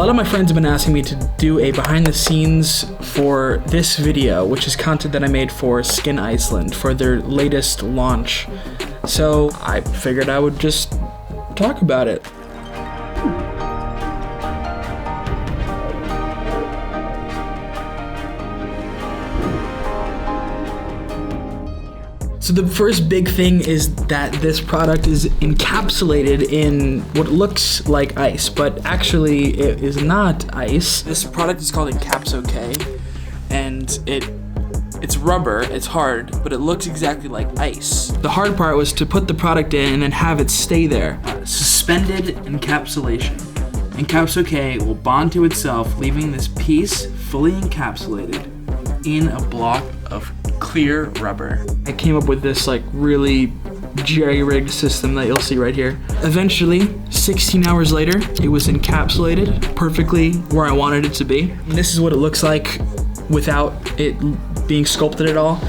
lot of my friends have been asking me to do a behind the scenes for this video, which is content that I made for Skyn ICELAND for their latest launch. So I figured I would just talk about it. So the first big thing is that this product is encapsulated in what looks like ice, but actually it is not ice. This product is called ICY, and it's rubber, it's hard, but it looks exactly like ice. The hard part was to put the product in and then have it stay there. Suspended encapsulation. ICY will bond to itself, leaving this piece fully encapsulated in a block of clear rubber. I came up with this like really jerry-rigged system that you'll see right here. Eventually, 16 hours later, it was encapsulated perfectly where I wanted it to be. And this is what it looks like without it being sculpted at all.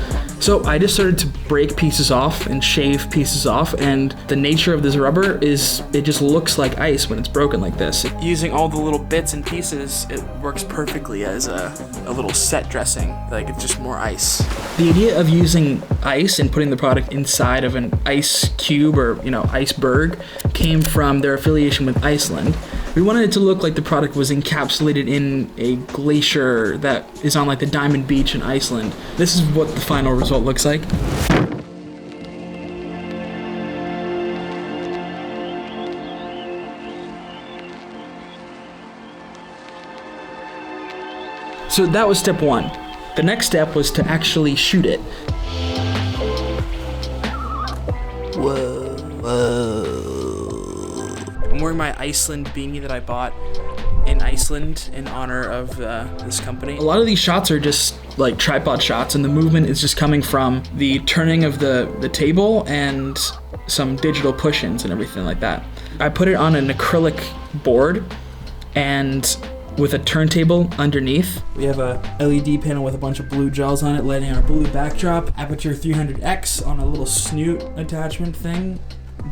So I just started to break pieces off and shave pieces off, and the nature of this rubber is it just looks like ice when it's broken like this. Using all the little bits and pieces, it works perfectly as a little set dressing, like it's just more ice. The idea of using ice and putting the product inside of an ice cube or iceberg came from their affiliation with Iceland. We wanted it to look like the product was encapsulated in a glacier that is on like the Diamond Beach in Iceland. This is what the final result looks like. So that was step one. The next step was to actually shoot it. I'm wearing my Iceland beanie that I bought in Iceland in honor of this company. A lot of these shots are just like tripod shots, and the movement is just coming from the turning of the table and some digital push-ins and everything like that. I put it on an acrylic board and with a turntable underneath. We have a LED panel with a bunch of blue gels on it, lighting our blue backdrop. Aperture 300X on a little snoot attachment thing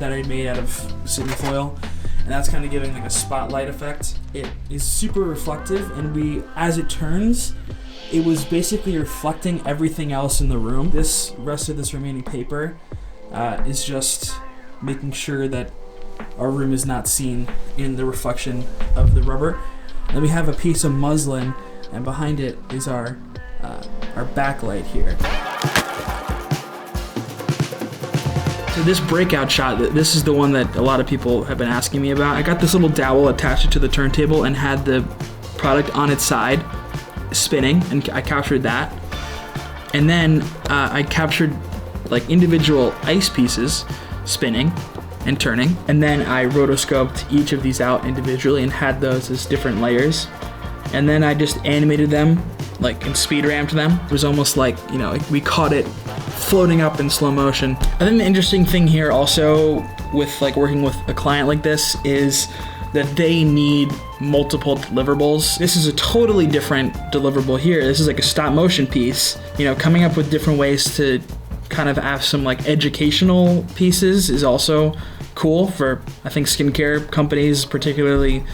that I made out of city foil. And that's kind of giving like a spotlight effect. It is super reflective, and as it turns, it was basically reflecting everything else in the room. This rest of this remaining paper is just making sure that our room is not seen in the reflection of the rubber. Then we have a piece of muslin, and behind it is our backlight here. So this breakout shot, this is the one that a lot of people have been asking me about. I got this little dowel attached to the turntable and had the product on its side spinning, and I captured that. And then I captured like individual ice pieces spinning and turning. And then I rotoscoped each of these out individually and had those as different layers. And then I just animated them, like, and speed ramped them. It was almost like, like we caught it floating up in slow motion. I think the interesting thing here also with like working with a client like this is that they need multiple deliverables. This is a totally different deliverable here. This is like a stop motion piece. Coming up with different ways to kind of have some like educational pieces is also cool for, I think, skincare companies particularly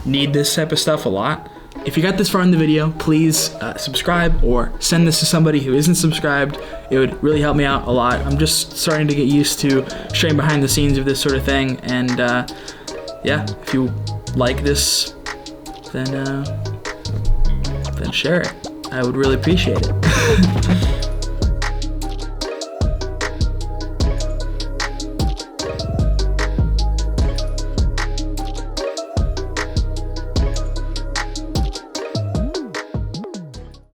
need this type of stuff a lot. If you got this far in the video, please subscribe or send this to somebody who isn't subscribed. It would really help me out a lot. I'm just starting to get used to showing behind the scenes of this sort of thing, and yeah, if you like this, then share it. I would really appreciate it.